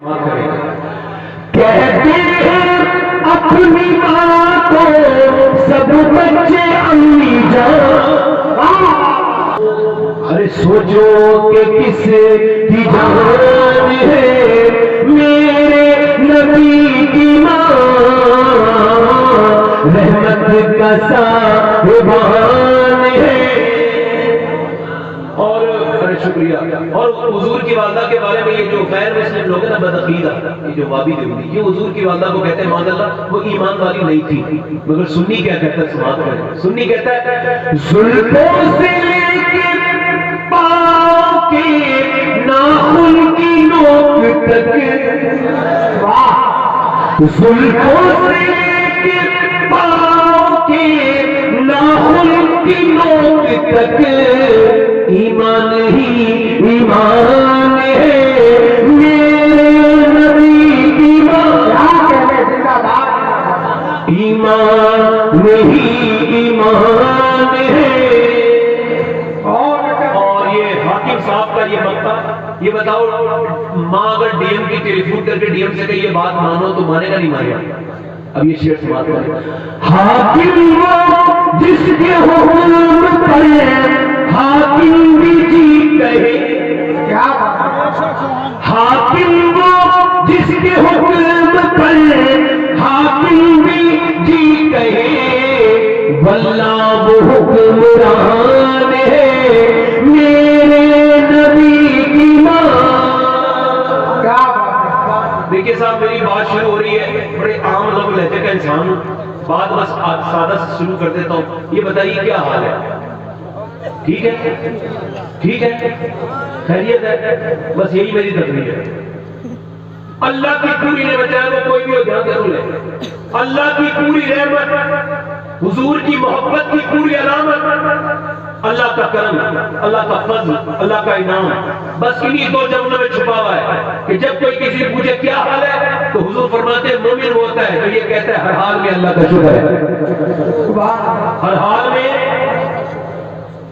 کہتے ہیں اپنی ماں کو سب بچے امی جان، ارے سوچو کہ کس کی جان ہے میرے نبی کی ماں، رحمت کا صاحبان ہے۔ شکریہ۔ اور حضور کی والدہ کے بارے میں یہ جو غیر مسلم لوگ ہیں نا بدعقیدہ، یہ جو وابی دیوبندی، یہ حضور کی والدہ کو کہتے ہیں معاذ اللہ وہ ایمان والی نہیں تھی، مگر سنی کیا کہتا ہے سماعت کریں۔ سنی کہتا ہے زلفوں سے لے کے پاؤں کے ناخن کی نوک تک، زلفوں سے لے کے پاؤں کے ناخن کی نوک تک، ایمان ہی ایمان ہے میرے نبی کی ماں، ایمان ہی ایمان ہے۔ اور یہ حاکم صاحب کا یہ مطلب، یہ بتاؤ ماں اگر ڈی ایم کی ٹیلی فون کر کے ڈی ایم سے کہ یہ بات مانو تو مانے گا نہیں مانے گا؟ اب یہ شعر سماعت کریں۔ حاکم وہ جس کے حکم پر حاکم بھی جی کہے، حاکم وہ جس کے حکم پر حاکم بھی جی کہے، واللہ وہ حکمران ہے میرے نبی کی ماں۔ دیکھیے صاحب میری بات شروع ہو رہی ہے، بڑے عام لوگ لہجے کا انسان ہوں، بات بس سادہ سے شروع کر دیتا ہوں۔ یہ بتائیے کیا حال ہے؟ ٹھیک ہے، ٹھیک ہے، خیریت ہے؟ بس یہی میری تقریر ہے۔ اللہ کی پوری نعمت ہے، وہ کوئی بھی ہو دھیان ضرور لے، اللہ کی پوری رحمت، حضور کی محبت کی پوری علامت، اللہ کا کرم، اللہ کا فضل، اللہ کا انعام، بس انہی دو جملوں میں چھپا ہوا ہے کہ جب کوئی کسی سے پوچھے کیا حال ہے تو حضور فرماتے ہیں مومن وہ ہوتا ہے تو یہ کہتا ہے ہر حال میں اللہ کا شکر ہے، ہر حال میں۔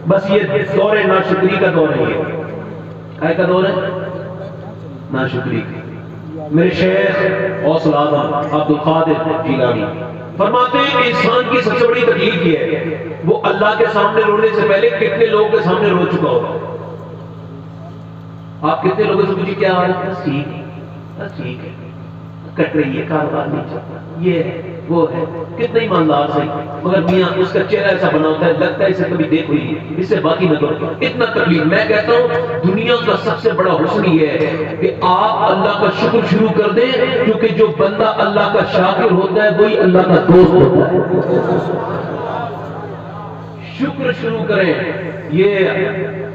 بس یہ دور ناشکری کا دور ہے، یہ کا دور ہے ناشکری کا۔ میرے شیخ غوث العظم عبد القادر جیلانی فرماتے ہیں کہ انسان کی سب سے بڑی تکلیف یہ ہے وہ اللہ کے سامنے رونے سے پہلے کتنے لوگوں کے سامنے رو چکا ہوگا۔ آپ کتنے لوگوں سے پوچھیں کیا حال ہے؟ بس ٹھیک ہے، بس ٹھیک ہے، کٹ رہی ہے، کاروبار نہیں چلتا، یہ ہے وہ ہے، کتنا ایماندار صحیح، مگر میاں اس کا چہرہ ایسا بنا ہوتا ہے لگتا ہے اسے کبھی دیکھ ہوئی ہے، اس سے باقی نہ کرو، اتنا تکلیف۔ میں کہتا ہوں دنیا کا سب سے بڑا حسن یہ ہے کہ آپ اللہ کا شکر شروع کر دیں، کیونکہ جو بندہ اللہ کا شاکر ہوتا ہے وہی اللہ کا دوست ہوتا ہے۔ شکر شروع کریں۔ یہ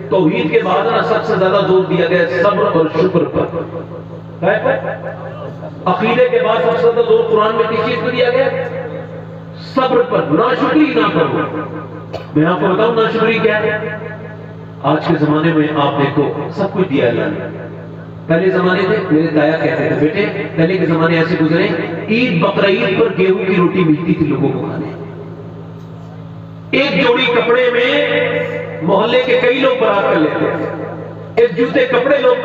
توحید کے بعد نا سب سے زیادہ زور دیا گیا ہے صبر اور شکر پر۔ عقیدے کے بعد سب سے زیادہ زور قرآن میں کس چیز پر دیا گیا؟ صبر پر، ناشکری نہ کرو۔ میں آپ کو بتاؤں ناشکری کیا ہے؟ آج کے زمانے میں آپ دیکھو سب کچھ دیا اللہ نے۔ پہلے زمانے تھے، میرے دایا کہتے تھے بیٹے پہلے کے زمانے ایسے گزرے، عید بقرعید پر گیہوں کی روٹی ملتی تھی لوگوں کو کھانے، ایک جوڑی کپڑے میں محلے کے کئی لوگ برات کر لیتے ہیں، ایک جوتے کپڑے لوگ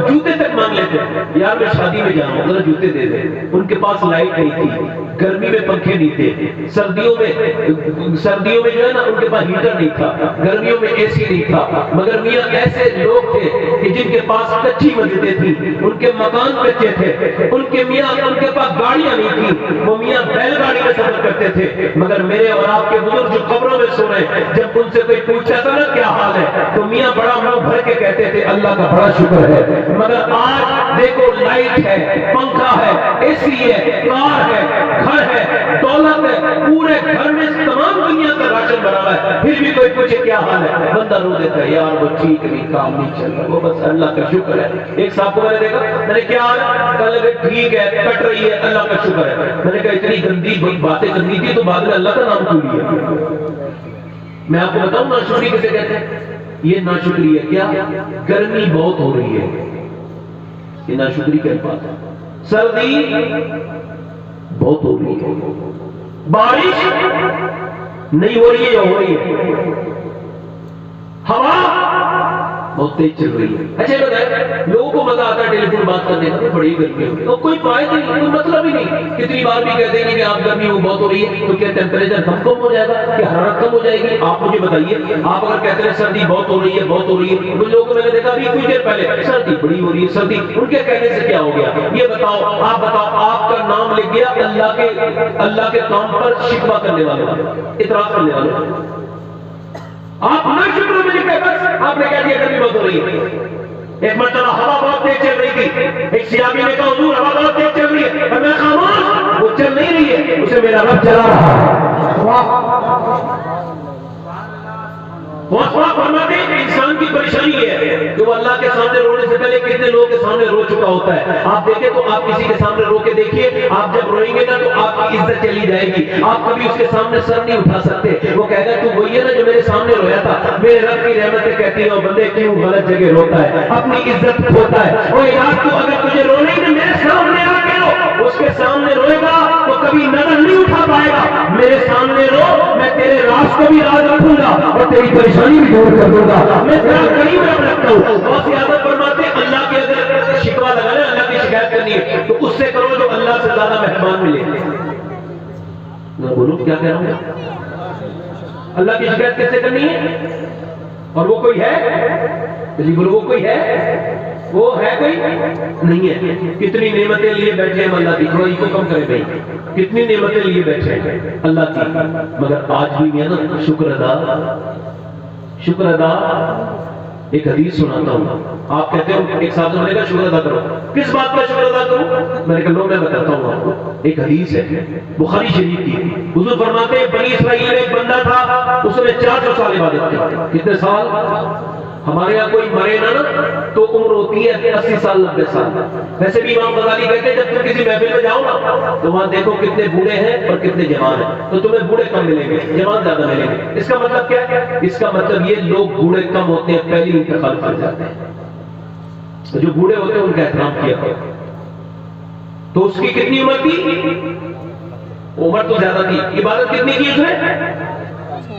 جوتے تک مانگ لیتے ہیں، یار میں شادی میں جا رہا ہوں ذرا جوتے دے دے۔ ان کے پاس لائٹ نہیں تھی، گرمی میں پنکھے نہیں تھے، سردیوں میں جو ہے نا ان کے پاس ہیٹر نہیں تھا، گرمیوں میں اے سی نہیں تھا، مگر میاں ایسے لوگ تھے کہ جن کے پاس کچی مسجدیں تھیں، ان کے مکان کچے تھے، ان کے پاس گاڑیاں نہیں تھیں، وہ میاں بیل گاڑی میں سفر کرتے تھے، مگر میرے اور آپ کے بزرگ جو قبروں میں سو رہے ہیں جب ان سے کوئی پوچھتا تھا نا کیا حال ہے تو میاں بڑا منہ بھر کے کہتے تھے اللہ کا بڑا شکر ہے۔ مگر آج دیکھو لائٹ ہے، پنکھا ہے، اے سی ہے، کار ہے، گھر ہے، دولت ہے، پورے گھر میں تمام دنیا کا راشن بنا ہوا ہے، پھر بھی کوئی پوچھے کیا حال ہے بندہ رو دیتا ہے یار وہ ٹھیک نہیں، کام نہیں چل رہا، وہ بس اللہ کا شکر ہے۔ ایک صاحب کو میں نے دیکھا، میں نے کیا حال ہے؟ کہا ٹھیک ہے، کٹ رہی ہے، اللہ کا شکر ہے۔ میں نے کہا اتنی گندی باتیں کرنی تھی تو بعد میں اللہ کا نام کیوں لیا؟ میں آپ کو بتاؤں ناشکری کسے کہتے ہیں؟ یہ ناشکری ہے کیا؟ گرمی بہت ہو رہی ہے، یہ ناشکری کی بات ہے۔ سردی بہت ہو رہی ہے، بارش نہیں ہو رہی ہے یا ہو رہی ہے، ہوا بہت تیز چل رہی ہے. اچھا بتائیں لوگوں کو مزہ آتا ہے ٹیلی فون بات کرنے کا, بڑی گرمی ہوگی تو کوئی فائدہ نہیں, کوئی مطلب ہی نہیں. کتنی بار بھی کہتے ہیں کہ آپ گرمی ہو بہت ہو رہی ہے تو کیا ٹیمپریچر کم ہو جائے گا, کیا حرارت کم ہو جائے گی؟ آپ مجھے بتائیے. آپ اگر کہتے ہیں سردی بہت ہو رہی ہے بہت ہو رہی ہے, کچھ لوگوں کو میں نے دیکھا ابھی کچھ دیر پہلے سردی بڑی ہو رہی ہے سردی, ان کے کہنے سے کیا ہو گیا؟ یہ بتاؤ, آپ بتاؤ, آپ کا نام لکھ گیا اللہ کے کام پر شکوہ کرنے والوں, اعتراض کرنے والوں. آپ نہ شکر میں لکھے, بس آپ نے کہہ دیا گرمی بہت ہو رہی ہے. ایک مرتبہ ہوا بہت تیز چل رہی تھی, ایک صحابی نے کہا حضور ہوا بہت تیز چل رہی ہے, اور میں خاموش, وہ چل نہیں رہی ہے, اسے میرا رب چلا رہا ہے. فرماتے ہیں کہ انسان کی پریشانی ہے کہ وہ اللہ کے سامنے رونے سے پہلے کتنے لوگوں کے سامنے رو چکا ہوتا ہے. آپ دیکھیں تو آپ کسی کے سامنے رو کے دیکھیے, آپ جب روئیں گے نا تو آپ کی عزت چلی جائے گی. آپ کبھی اس کے سامنے سر نہیں اٹھا سکتے. وہ کہے گا تو وہی ہے نا جو میرے سامنے رویا تھا. میرے رب کی رحمتیں کہتی ہیں بندے کیوں غلط جگہ روتا ہے, اپنی عزت کھوتا ہے. وہ یار تو اگر تجھے رونا ہی میرے سامنے آ کے رو, اس کے سامنے روئے گا تو کبھی نظر نہیں اٹھا پائے گا. میرے سامنے رو, میں تیرے راز کو بھی راز رکھوں گا اور تیری پریشانی بھی دور کر دوں گا. میں تیرا قریب رب رکھتا ہوں. بہت سی عادت فرماتے ہیں اللہ کے اگر شکوہ لگانا, اللہ کی شکایت کرنی ہے تو اس سے کرو جو اللہ سے زیادہ مہربان ملے. میں بولوں کیا کہہ رہا ہوں؟ اللہ کی شکایت کیسے کرنی ہے؟ اور وہ کوئی ہے؟ جی بولو, وہ کوئی ہے؟ وہ ہے کوئی نہیں ہے. کتنی نعمتیں لیے بیٹھے ہیں اللہ کی, تھوڑا کو کم کرے بھائی, کتنی نعمتیں لیے بیٹھے ہیں اللہ کی, مگر آج بھی ہے نا شکر ادا. ایک حدیث سناتا ہوں. آپ کہتے ہو ایک ساتھ میں نے کہا شکر ادا کرو, کس بات کا شکر ادا کروں؟ میں نے کہا لو میں بتاتا ہوں آپ کو. ایک حدیث ہے بخاری شریف کی, حضور فرماتے ہیں بنی اسرائیل میں ایک بندہ تھا, اس نے 400 سال عبادت کی. کتنے سال؟ ہمارے یہاں کوئی مرے نا تو عمر ہوتی ہے 80 سال 90 سال. ویسے بھی امام غزالی کہتے ہیں جب تم کسی محفل میں جاؤ نا تو وہاں دیکھو کتنے بوڑھے ہیں اور کتنے جوان ہیں, تو تمہیں بوڑھے کم ملیں گے, جوان زیادہ ملیں گے. اس کا مطلب کیا ہے؟ اس کا مطلب یہ لوگ بوڑھے کم ہوتے ہیں, پہلی انتقال کر جاتے ہیں. جو بوڑھے ہوتے ہیں ان کا احترام کیا کرو. تو اس کی کتنی عمر تھی؟ عمر تو زیادہ تھی. عبادت کتنی کی اس نے؟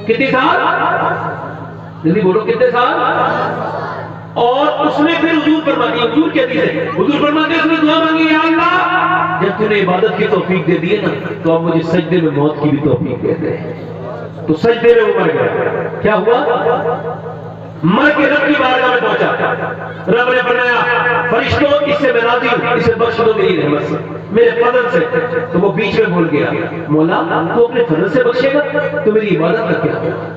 کتنی سال؟ جلدی بولو, کتنے سال؟ اور اس نے پھر حضور فرماتی, حضور کہتی ہے, حضور فرماتے ہیں اس نے دعا مانگی, یا اللہ جب تو نے عبادت کی توفیق دے دی ہے نا تو اب مجھے سجدے میں موت کی بھی توفیق دے دے. تو سجدے میں وہ مر گیا. کیا ہوا؟ مر کے رب کی بارگاہ میں پہنچا. رب نے فرمایا فرشتوں اس سے میں راضی ہوں, اسے بخش دو میری رحمت سے, میرے فضل سے. تو وہ بیچ میں بول گیا, مولا تو اپنے فضل سے بخشے گا تو میری عبادت کا کیا ہوگا؟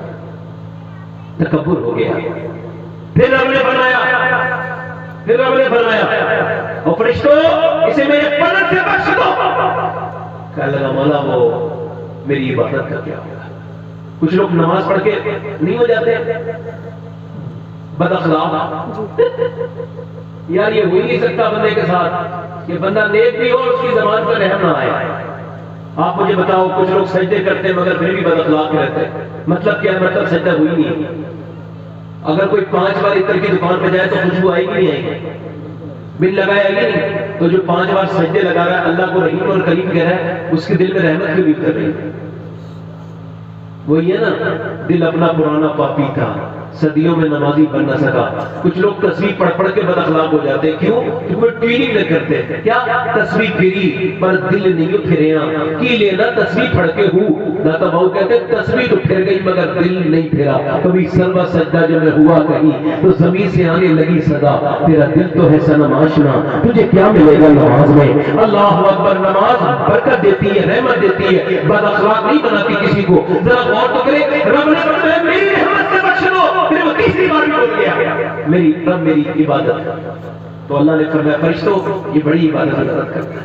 تکبر ہو گیا. پھر رب نے فرمایا اور فرشتوں اسے میرے فضل سے بخش دو. کہنے لگا مولا وہ میری عبادت کا کیا ہوگا؟ کچھ لوگ نماز پڑھ کے نہیں ہو جاتے بد اخلاق. یار یہ ہو ہی نہیں سکتا بندے کے ساتھ کہ بندہ نیک بھی ہو اور اس کی زبان پر رحم نہ آئے. آپ مجھے بتاؤ, کچھ لوگ سجدے کرتے ہیں مگر پھر بھی بد اخلاق رہتے ہیں. مطلب کیا؟ مطلب سجدہ ہوئی نہیں. اگر کوئی 5 بار عطر کی دکان پہ جائے تو خوشبو آئے گی نہیں آئے گی؟ بل لگائے گی نہیں. تو جو 5 بار سجدے لگا رہا ہے, اللہ کو رحیم اور کریم کہہ رہا ہے, اس کے دل میں رحمت کیوں نہیں کر رہی؟ وہی ہے نا, دل اپنا پرانا پاپی تھا, صدیوں میں نمازی بن نہ سکا. کچھ لوگ تسبیح پڑھ پڑھ کے بد اخلاق ہو جاتے ہیں. کیوں؟ کیونکہ ٹریننگ نہ کرتے. کیا تسبیح پھری پر دل نہیں پھریا کی لینا تسبیح پڑھ کے ہوں. داتا بہو کہتے ہیں تسبیح تو پھر گئی مگر دل نہیں پھرا. کبھی سروا سجدہ جو میں ہوا کہیں تو زمین سے آنے لگی صدا, تیرا دل تو ہے صنم آشنا, تجھے کیا ملے گا نماز میں؟ اللہ اکبر. نماز برکت دیتی ہے, رحمت دیتی ہے, بد اخلاق نہیں بناتی کسی کو. ذرا غور تو کرے, رب نے فرمایا میری رحمت سے بخش دو. پھر وہ تیسری بار بھی بول گیا میری رب میری عبادت. تو اللہ نے فرمایا فرشتوں یہ بڑی عبادت کرتا ہے,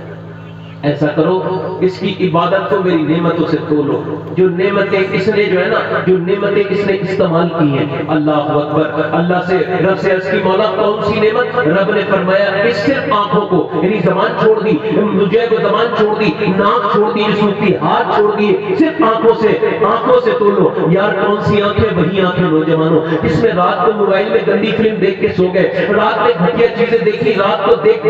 ایسا کرو اس کی عبادت کو میری نعمتوں سے تولو. جو نعمتیں اس نے جو ہے نا, جو نعمتیں اس نے استعمال کی ہیں. اللہ اکبر. اللہ سے رب سے عرض کی مولا کون سی نعمت؟ رب نے فرمایا اس صرف آنکھوں کو, یعنی زبان چھوڑ دی, مجھے کو زبان چھوڑ دی, ناک چھوڑ دی, سوتی ہاتھ چھوڑ دیے, صرف آنکھوں سے تولو. یار کون سی آنکھیں؟ وہی آنکھیں نوجوانوں جس میں رات کو موبائل میں گندی فلم دیکھ کے سو گئے, رات میں گھٹیا چیزیں دیکھی, رات کو دیکھ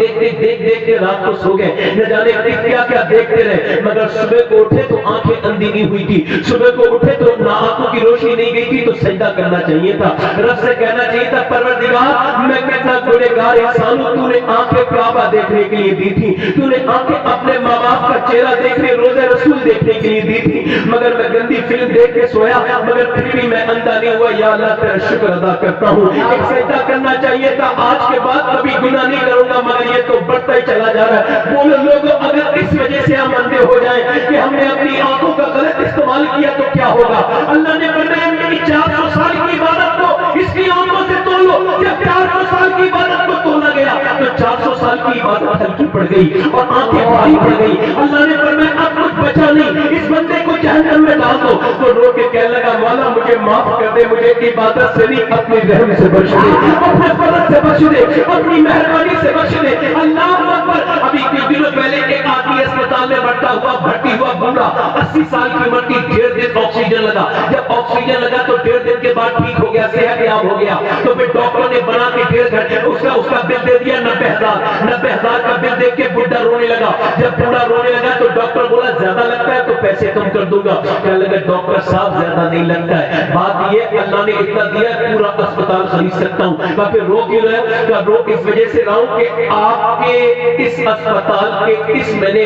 کے رات کو سو گئے, نہ جانے کیا کیا دیکھتے رہے، مگر صبح کو اٹھے تو آنکھیں اندھی نہیں ہوئی تھی، صبح کو اٹھے تو آنکھوں کی روشنی نہیں گئی تھی، تو سجدہ کرنا چاہیے تھا، رب سے کہنا چاہیے تھا پروردگار میں کتنا گنہگار انسان ہوں، تو نے آنکھیں کعبہ دیکھنے کے لیے دی تھی، تو نے آنکھیں اپنے ماں باپ کا چہرہ دیکھنے، روزہ رسول دیکھنے کے لیے دی تھی، مگر میں گندی فلم دیکھ کے سویا، مگر پھر بھی میں اندھا نہیں ہوا، یا اللہ تیرا شکر ادا کرتا ہوں۔ ایک سجدہ کرنا چاہیے تھا، آج کے بعد کبھی گناہ نہیں کروں گا، مگر یہ تو بڑھتا ہی چلا جا رہا ہے۔ بولو لوگوں، اگر اس وجہ سے ہم اندھے ہو جائیں کہ ہم نے اپنی آنکھوں کا غلط استعمال کیا تو کیا ہوگا؟ اللہ نے فرمایا میری 400 سال کی عبادت کو اس کی آنکھوں سے تولو، جب 400 سال کی عبادت کو تولا گیا تو 400 سال کی عبادت ہلکی پڑ گئی اور آنکھیں بھاری پڑ گئی۔ اللہ نے فرمایا اب کچھ بچا نہیں، اس بندے کو جہنم میں ڈال دو۔ وہ رو کے کہنے لگا مولا مجھے معاف کر دے، مجھے عبادت سے نہیں اپنی رحم سے بخش دے، اپنے فضل سے بخش دے، اپنی مہربانی سے بخش دے۔ اللہ اکبر۔ ابھی کچھ دنوں پہلے ایک آدمی اسپتال میں بھرتی ہوا بوڑھا، 80 سال کی عمر تھی، 1.5 دن آکسیجن لگا، جب آکسیجن لگا تو 1.5 دن کے بعد ٹھیک ہو گیا، صحت یاب ہو گیا، تو پھر ڈاکٹر نے بنا کے 1.5 گھنٹے اس کا بل دے دیا 90,000 کا بل دیکھ کے بڈھا رونے لگا۔ جب بوڑھا رونے لگا تو ڈاکٹر بولا زیادہ لگتا ہے تو پیسے کم کر دوں گا، کہنے لگا ڈاکٹر صاحب زیادہ نہیں لگتا ہے، بات یہ اللہ نے اتنا دیا پورا اسپتال خرید سکتا ہوں۔ پھر رو کیوں رہا ہے؟ رو اس وجہ سے رہا ہوں کہ آپ کے اس اسپتال کے اس میں نے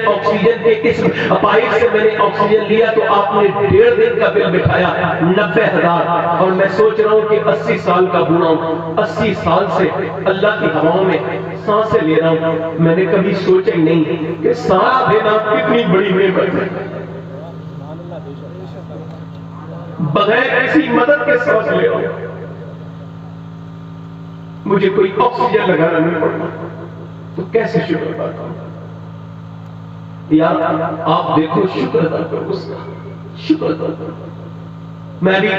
آکسیجن کے اس پائپ سے میں نے آکسیجن لیا تو آپ نے 1.5 دن کا بل بٹھایا 90,000، اور میں سوچ رہا ہوں کہ 80 سال کا بوڑھا ہوں، 80 سال سے اللہ کی ہواؤں میں سانسیں لے رہا ہوں، میں نے کبھی سوچا ہی نہیں کہ سانس لینا کتنی بڑی نعمت ہے، بغیر کسی مدد کے سانس لے رہا ہوں، مجھے کوئی آکسیجن لگانا نہیں پڑتا، تو کیسے شکر ادا کروں؟ یار آپ دیکھو شکر ادا کرو، اس کا شکر ادا کرو۔ میں بھی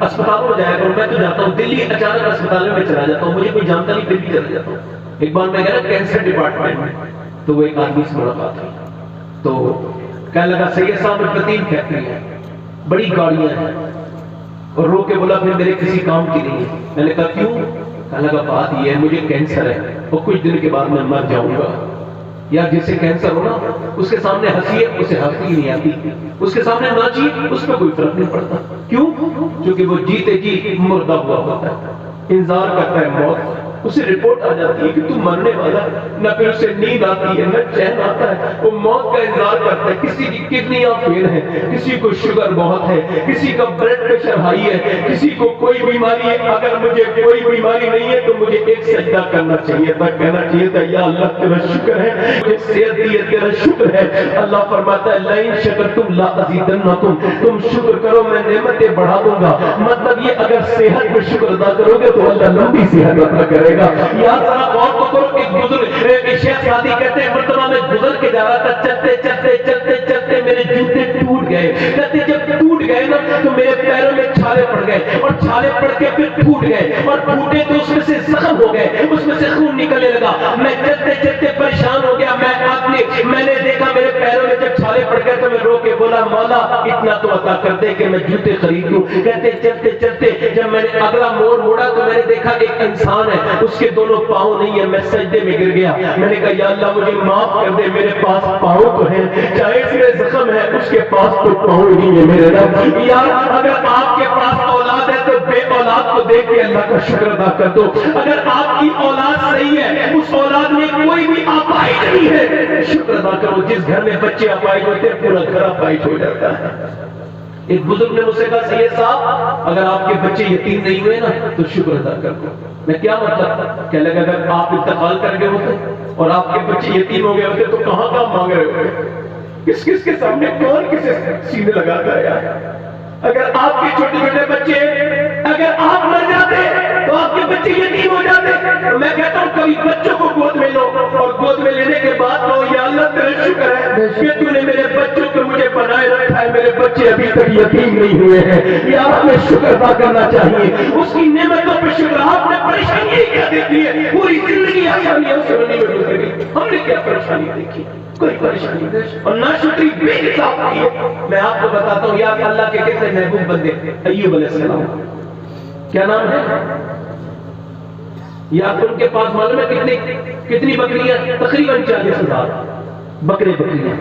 اسپتالوں میں جایا کروں، میں تو جاتا ہوں دلی، اچانک اسپتال میں چلا جاتا ہوں، مجھے کوئی جانتا نہیں پھر بھی چلا جاتا ہوں۔ ایک بار میں گیا کینسر ڈپارٹمنٹ میں، تو وہ ایک آدمی سے ملاقات ہوئی، تو کہنے لگا سید صاحب میں 3 فیکٹری ہے، بڑی گاڑیاں ہیں، اور رو کے بولا پھر میرے کسی کام کی نہیں ہے۔ میں نے کہا کیوں؟ کہنے لگا بات یہ ہے مجھے کینسر ہے اور کچھ دن کے بعد میں مر جاؤں گا۔ یا جسے کینسر ہو نا اس کے سامنے ہنسی ہے، اسے ہنسی نہیں آتی، اس کے سامنے ناچی اس پہ کوئی فرق نہیں پڑتا، کیوں؟ کیونکہ وہ جیتے جی مردہ ہوا ہوتا ہے، انتظار کرتا ہے موت، اسے رپورٹ آ جاتی ہے کہ تو مرنے والا، نہ پھر اسے نیند آتی ہے نہ چین آتا ہے، وہ موت کا انتظار کرتا ہے۔ کسی کی کڈنیاں فیل ہیں، کسی کو شوگر بہت ہے، کسی کا بلڈ پریشر ہائی ہے، کسی کو کوئی بیماری ہے، اگر مجھے کوئی بیماری نہیں ہے تو مجھے ایک سجدہ کرنا چاہیے تھا، کہنا چاہیے تھا یا اللہ تیرا شکر ہے مجھے صحت دی ہے، تیرا شکر ہے۔ اللہ فرماتا ہے لئن شکرتم لا ازیدنکم، تم شکر کرو میں نعمتیں بڑھا دوں گا، مطلب یہ اگر صحت پہ شکر ادا کرو گے تو اللہ لمبی صحت عطا کرے گا۔ یاد ذرا غور تو کرو، ایک بزرگ شیخ سعدی کہتے ہیں مرتبہ میں گزر کے جا رہا تھا، چلتے چلتے چلتے چلتے میرے جوتے ٹوٹ گئے، کہتے جب ٹوٹ گئے نا تو میرے پیروں میں چھالے پڑ گئے، اور چھالے پڑ کے پھر ٹوٹ گئے، اور ٹوٹے تو اس میں سے زخم ہو گئے، اس میں سے خون نکلنے لگا، میں چلتے چلتے پریشان ہو گیا، میں نے دیکھا میرے پیروں میں جب چھالے پڑ گئے تو میں رو کے بولا مولا اتنا تو عطا کر دے کہ میں جوتے خرید لوں۔ کہتے چلتے چلتے جب میں نے اگلا موڑ موڑا تو میں نے دیکھا ایک انسان ہے، اس کے دونوں پاؤں نہیں ہے، میں سجدے میں گر گیا، میں نے کہا یا اللہ مجھے معاف کر دے، میرے پاس پاؤں تو ہیں، چاہے اس میں زخم ہے اس کے پاس تو پاؤں نہیں ہے میرے رب۔ یار اگر آپ کے پاس اولاد ہے تو بے اولاد کو دیکھ کے اللہ کا شکر ادا کر دو، اگر آپ کی اولاد صحیح ہے اس اولاد میں کوئی بھی اپائش نہیں ہے، شکر ادا کرو۔ جس گھر میں بچے اپائش ہوتے ہیں پورا گھر اپائش ہو جاتا ہے۔ ایک بزرگ نے مجھ سے کہا سید صاحب اگر آپ کے بچے یتیم نہیں ہوئے نا تو شکر ادا کر دو۔ میں کیا مطلب؟ کہنے لگا اگر آپ انتقال کر گئے ہوتے اور آپ کے بچے یتیم ہو گئے ہوتے تو کہاں کہاں مانگ رہے ہوتے، کس کس کے سامنے کون کسے سینے لگاتا ہے یار؟ اگر آپ کے چھوٹے چھوٹے بچے اگر آپ مر جاتے تو آپ کے بچے یتیم ہو جاتے۔ میں کہتا ہوں کبھی بچوں کو گود میں لو اور گود میں لینے کے بعد کہو یا اللہ تیرا شکر ہے کہ تو نے میرے بچوں کو مجھے بنائے رکھا ہے، میرے بچے ابھی تک یتیم نہیں ہوئے ہیں۔ یا ہمیں شکر ادا کرنا چاہیے اس کی نعمتوں پہ شکر۔ آپ نے پریشانی کیا دیکھی ہے؟ پوری زندگی آسانیوں سے بنی ہوئی گزری، ہم نے کیا پریشانی دیکھی؟ کوئی پریشانی نہیں، اور ناشکری بے حساب کی ہے۔ میں آپ کو بتاتا ہوں یا اللہ کے کتنے محبوب بندے، ایوب علیہ السلام، کیا نام ہے؟ یا ان کے پاس معلوم ہے کتنی بکریاں؟ تقریباً 40,000۔ بکرے بکریاں.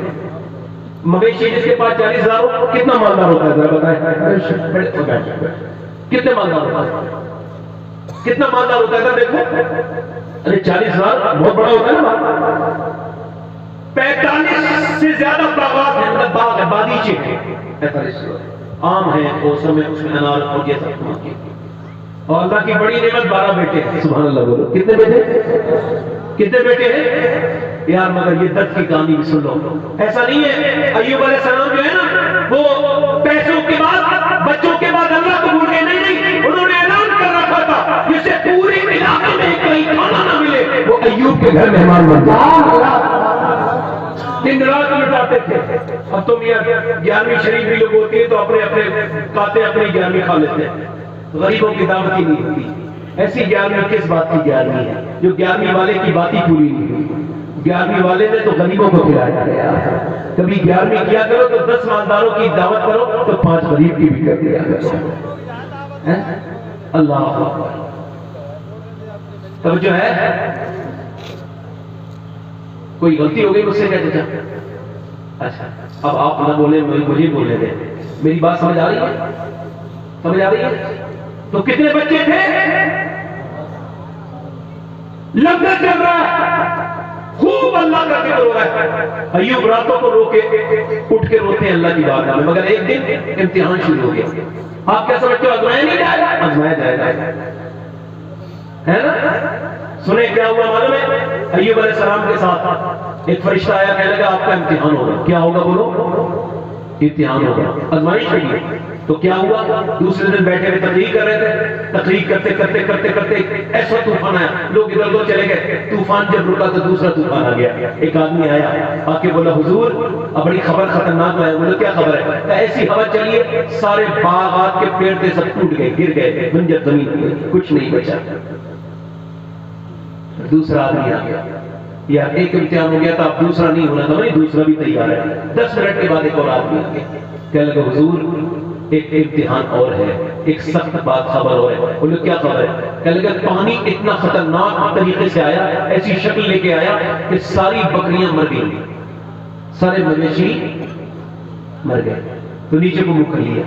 مویشی جس کے پاس 40,000 ہو کتنا مالدار ہوتا ہے ذرا بتائیں. کتنے مالدار ہوتا ہے؟ کتنا مالدار ہوتا ہے ذرا دیکھو. ارے 40,000 بہت بڑا ہوتا ہے نا. 45 سے زیادہ باغات ہیں, مطلب باغ ہے, باغیچے ہیں. 45 آم ہے, موسم ہے, اس میں انار ہو گیا سب. اور اللہ کی بڑی نعمت 12 بیٹے ہیں. سبحان اللہ بولو. کتنے بیٹے؟ کتنے بیٹے ہیں یار؟ مگر یہ درد کی کہانی بھی سن لو. ایسا نہیں ہے ایوب علیہ السلام جو ہے نا وہ پیسوں کے بعد بچوں کے بعد اللہ کو بھول گئے. نہیں, انہوں نے اعلان کر رکھا تھا جسے پورے علاقے میں کہیں کھانا نہ ملے وہ ایوب کے گھر مہمان بن جائے. دن رات لٹاتے تھے. اب تو میاں 11ویں شریف بھی لوگ ہوتی ہے تو اپنے کھاتے اپنی 11ویں کھا لیتے ہیں. غریبوں کی دعوت ہی نہیں ہوتی. ایسی 11ویں کس بات کی 11ویں ہے جو 11ویں والے کی بات ہی پوری نہیں ہوئی. 11ویں والے نے تو غریبوں کو کھلایا. کبھی 11ویں کیا کرو تو 10 مالداروں کی دعوت کرو تو 5 غریب کی بھی کر دیا کرو. اللہ اکبر. توجہ ہے؟ کوئی غلطی ہو گئی مجھ سے کہتے تھے. اچھا اب آپ نہ بولے مجھے بولنے دیں. میری بات سمجھ آ رہی ہے؟ سمجھ آ رہی ہے؟ تو کتنے بچے تھے؟ لنگر چل رہا ہے, خوب اللہ کا ذکر ہو رہا ہے. ایوب راتوں کو رو کے اٹھ کے روتے ہیں اللہ کی بارگاہ میں. مگر ایک دن امتحان شروع ہو گیا. آپ کیا سمجھتے ہو آزمایا نہیں جائے گا؟ آزمایا جائے گا, ہے نا. سنیں کیا ہوا معلوم ہے؟ ایوب علیہ السلام کے ساتھ ایک فرشتہ آیا, کہنے لگا آپ کا امتحان ہوگا. کیا ہوگا بولو؟ امتحان ہوگا, آزمائش ہوگی. تو کیا ہوا؟ دوسرے دن بیٹھے ہوئے تقریر کر رہے تھے. تقریر کرتے کرتے کرتے کرتے ایسا طوفان آیا, لوگ ادھر ادھر چلے گئے. طوفان جب رکا تو دوسرا طوفان آ گیا. ایک آدمی آیا آ کے بولا حضور اب بڑی خبر خطرناک ہے. بولے کیا خبر ہے؟ ایسی خبر چلی ہے سارے باغات کے پیڑ تھے سب ٹوٹ گئے, گر گئے, بنجر زمین ہوئی, کچھ نہیں بچا. دوسرا آدمی آ گیا. یار ایک امتحان ہو گیا تھا, اب دوسرا نہیں ہونا تھا. نہیں, دوسرا بھی تیار ہے. 10 منٹ کے بعد ایک اور آدمی آ گیا. کہنے لگا حضور ایک امتحان اور ہے, ایک سخت بات خبر اور ہے. بولے کیا خبر ہے؟ کہنے لگا پانی اتنا خطرناک طریقے سے آیا, ایسی شکل لے کے آیا کہ ساری بکریاں مر گئی, سارے مویشی مر گئے. تو نیچے کو منہ کر لیا.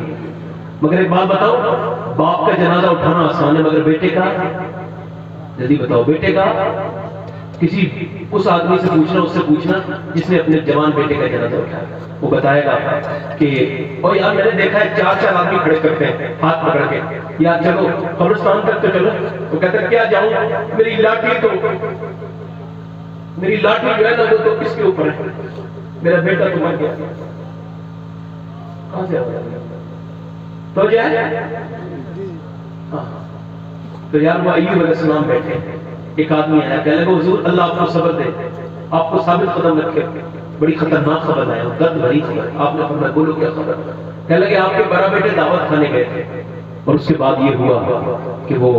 مگر ایک بات بتاؤ, باپ کا جنازہ اٹھانا آسان ہے, مگر بیٹے کا جلدی بتاؤ, بیٹے کا کسی اس آدمی سے پوچھنا, اس سے پوچھنا جس نے اپنے جوان بیٹے کا جنازہ اٹھایا. وہ بتائے گا کہ اور یار میں نے دیکھا ہے 4 آدمی کھڑے کرتے ہیں ہاتھ پکڑ کے, یار چلو قبرستان تک تو چلو. وہ کہتے ہیں کیا جاؤں, میری لاٹھی جو ہے نا وہ تو کس کے اوپر ہے, میرا بیٹا تو مر گیا. کہاں سے تو جائے. تو یار وہ ایوب علیہ السلام بیٹھے. ایک آدمی آیا, کہنے لگا حضور اللہ آپ کو صبر دے, آپ کو ثابت قدم رکھے, بڑی خطرناک خبر آیا, درد بھری خبر. آپ نے فرمایا بولو کیا خبر؟ کہنے لگے آپ کے بڑا بیٹے دعوت کھانے گئے تھے اور اس کے بعد یہ ہوا کہ وہ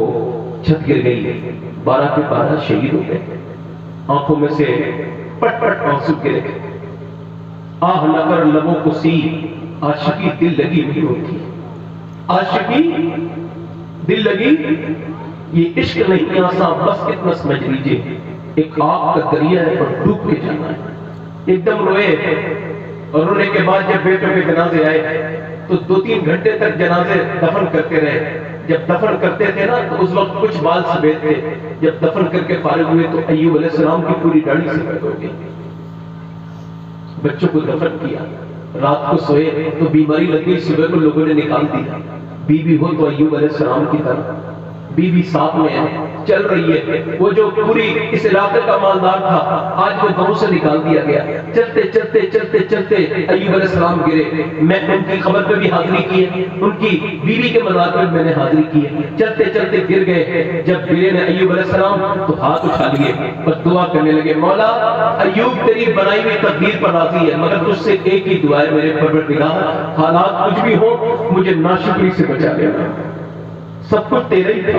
چھت گر گئی, 12 کے 12 شہید ہو گئے. آنکھوں میں سے پٹ پٹ آنسو گرے. آہ نہ کر لبوں کو سی, عاشقی دل لگی نہیں ہوتی. عاشقی دل لگی, یہ عشق نہیں آسان, بس اتنا سمجھ لیجیے ایک آگ کا دریا ہے پر ڈوب کے جانا ہے. ایک دم روئے, اور رونے کے بعد جب بیٹوں کے جنازے آئے تو 2-3 گھنٹے تک جنازے دفن کرتے رہے. جب دفن کرتے تھے نا تو اس وقت کچھ بال سفید تھے. جب دفن کر کے فارغ ہوئے تو ایوب علیہ السلام کی پوری داڑھی سفید ہو گئی. بچوں کو دفن کیا, رات کو سوئے تو بیماری لگ گئی, صبح کو لوگوں نے نکال دیا. بیوی ہو تو ایوب علیہ السلام کی طرح, بیوی ساتھ میں ہے, چل رہی ہے. وہ جو پوری اس علاقے کا مالدار تھا آج وہ گاؤں سے نکال دیا گیا. چلتے چلتے چلتے چلتے ایوب علیہ السلام گرے. میں ان کی خبر پہ بھی حاضری کی ہے, ان کی بیوی کے مزار پہ میں نے حاضری کی ہے. چلتے چلتے گر گئے. جب گرے نے ایوب علیہ السلام تو ہاتھ اٹھا لیے اور دعا کرنے لگے, مولا ایوب تیری بنائی ہوئی تقدیر پر راضی ہے, مگر تجھ سے ایک ہی دعا ہے میرے پروردگار, حالات کچھ بھی ہو مجھے ناشکری سے بچا لینا, سب کچھ تیرے ہی تھا.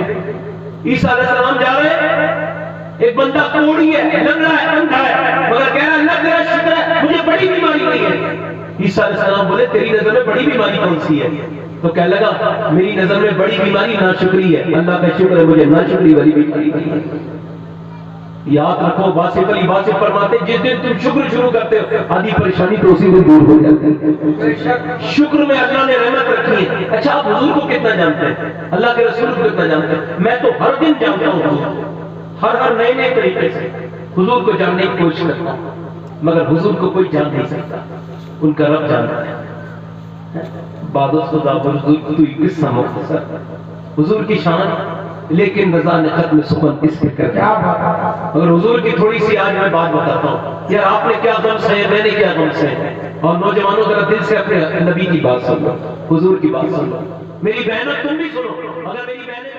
عیسیٰ علیہ السلام جا رہے ہیں, ایک بندہ کوڑی ہے, لنگڑا ہے, اندھا ہے, مگر کہہ رہا اللہ تیرا شکر ہے مجھے بڑی بیماری نہیں ہے. عیسیٰ علیہ السلام بولے تیری نظر میں بڑی بیماری کون سی ہے؟ تو کہنے لگا میری نظر میں بڑی بیماری ناشکری ہے. اللہ کا شکر ہے مجھے ناشکری والی بیماری نہیں ہے. یاد رکھو واصف علی واصف فرماتے جس دن تم شکر شروع کرتے ہو آدھی پریشانی تو اسی دن دور ہو جاتی ہے. شکر میں اللہ نے رحمت رکھی ہے. اچھا آپ حضور کو کتنا جانتے ہیں؟ اللہ کے رسول کو کتنا جانتے ہیں؟ میں تو ہر دن جانتا ہوں حضور کو، ہر نئے طریقے سے حضور کو جاننے کی کوشش کرتا ہوں، مگر حضور کو کوئی جان نہیں سکتا، ان کا رب جانتا ہے. بعد خدا حضور کو تو قصہ مختصر حضور کی شان، لیکن رضا نے ختم سخن اس پہ کر دیا. مگر حضور کی تھوڑی سی آج میں بات بتاتا ہوں. یار آپ نے کیا غم سہے، میں نے کیا غم سہے. اور نوجوانوں ذرا دل سے اپنے نبی کی بات سن لو، حضور کی بات سن لو. میری بہنوں تم بھی سنو، اگر میری بہنیں